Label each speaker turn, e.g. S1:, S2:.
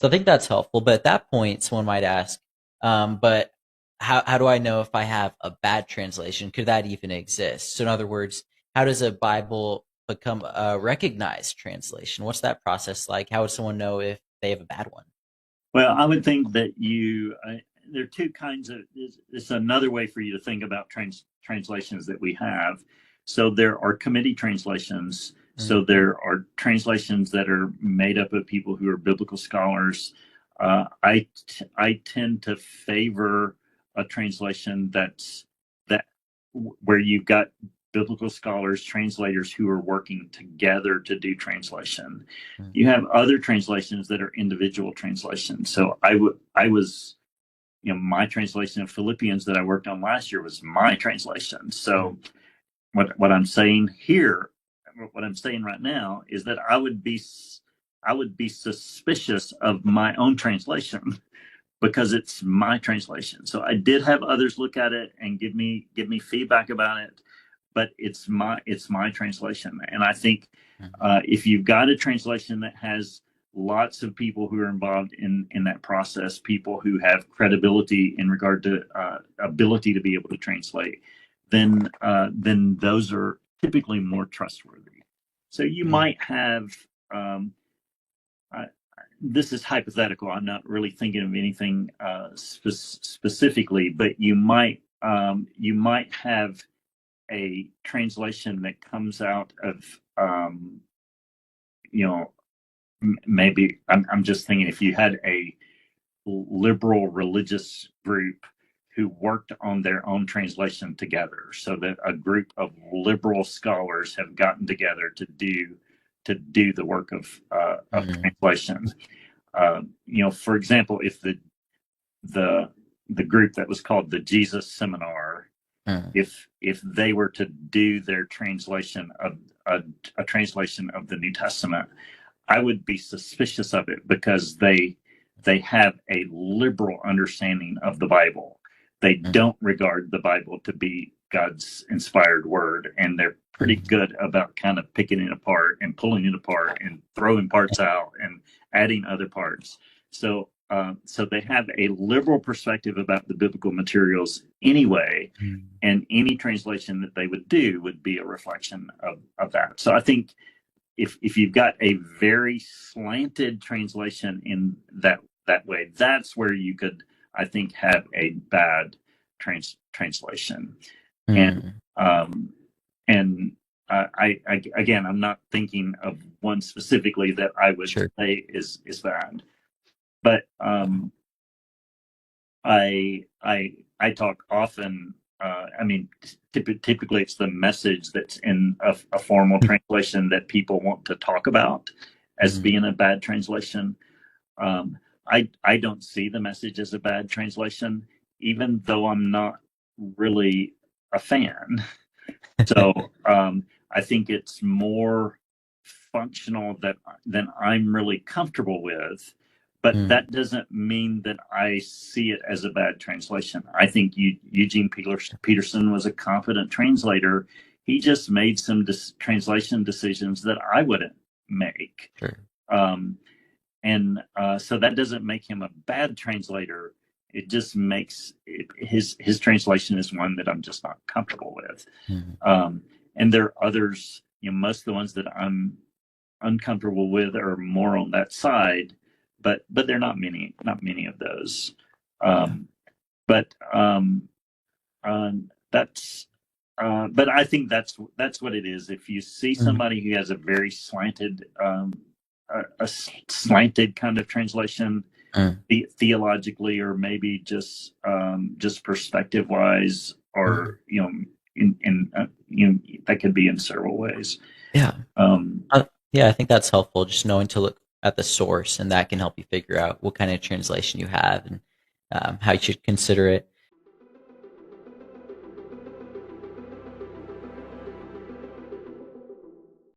S1: So I think that's helpful. But at that point, someone might ask, but how do I know if I have a bad translation? Could that even exist? So in other words, how does a Bible become a recognized translation? What's that process like? How would someone know if they have a bad one?
S2: Well, I would think that there are two kinds of, it's another way for you to think about translations that we have. So there are committee translations. So
S1: Mm,
S2: there are translations that are made up of people who are biblical scholars. I tend to favor a translation that where you've got biblical scholars, translators who are working together to do translation.
S1: mm,
S2: You have other translations that are individual translations. So I was, my translation of Philippians that I worked on last year was my translation.
S1: mm,
S2: So what I'm saying here, what I'm saying right now is that I would be suspicious of my own translation because it's my translation. So I did have others look at it and give me feedback about it, but it's my translation. And I think
S1: mm.
S2: if you've got a translation that has lots of people who are involved in that process, people who have credibility in regard to ability to be able to translate, then those are typically more trustworthy. So you
S1: Mm,
S2: might have um, uh, this is hypothetical. I'm not really thinking of anything specifically, but you might have a translation that comes out of you know maybe I'm just thinking if you had a liberal religious group who worked on their own translation together, so that a group of liberal scholars have gotten together to do the work of
S1: mm,
S2: translation. For example, if the the group that was called the Jesus Seminar,
S1: mm,
S2: if they were to do their translation of a translation of the New Testament, I would be suspicious of it because they have a liberal understanding of the Bible. They
S1: mm,
S2: don't regard the Bible to be God's inspired word, and they're pretty
S1: mm.
S2: good about kind of picking it apart and pulling it apart and throwing parts out and adding other parts. So they have a liberal perspective about the biblical materials anyway,
S1: Mm.
S2: and any translation that they would do would be a reflection of that. So I think if you've got a very slanted translation in that way, that's where you could, I think, have a bad translation. And
S1: Mm.
S2: um, and again, I'm not thinking of one specifically that I would
S1: Sure.
S2: say is bad, but I talk often. I mean, typically it's the message that's in a formal translation that people want to talk about as
S1: Mm.
S2: being a bad translation. Um, I don't see the message as a bad translation, even though I'm not really a fan. So I think it's more functional than I'm really comfortable with. But
S1: Mm.
S2: that doesn't mean that I see it as a bad translation. I think Eugene Peterson was a competent translator. He just made some translation decisions that I wouldn't make.
S1: Sure.
S2: Um, and so that doesn't make him a bad translator. It just makes his translation is one that I'm just not comfortable with.
S1: Mm.
S2: Um, and there are others, most of the ones that I'm uncomfortable with are more on that side, but they're not many of those.
S1: Yeah.
S2: Um, but that's but I think that's what it is. If you see
S1: Mm.
S2: somebody who has a very slanted a slanted kind of translation,
S1: Mm.
S2: theologically, or maybe just perspective wise,
S1: Mhm.
S2: or that could be in several ways.
S1: Yeah.
S2: Um,
S1: Yeah, I think that's helpful, just knowing to look at the source, and that can help you figure out what kind of translation you have and how you should consider it.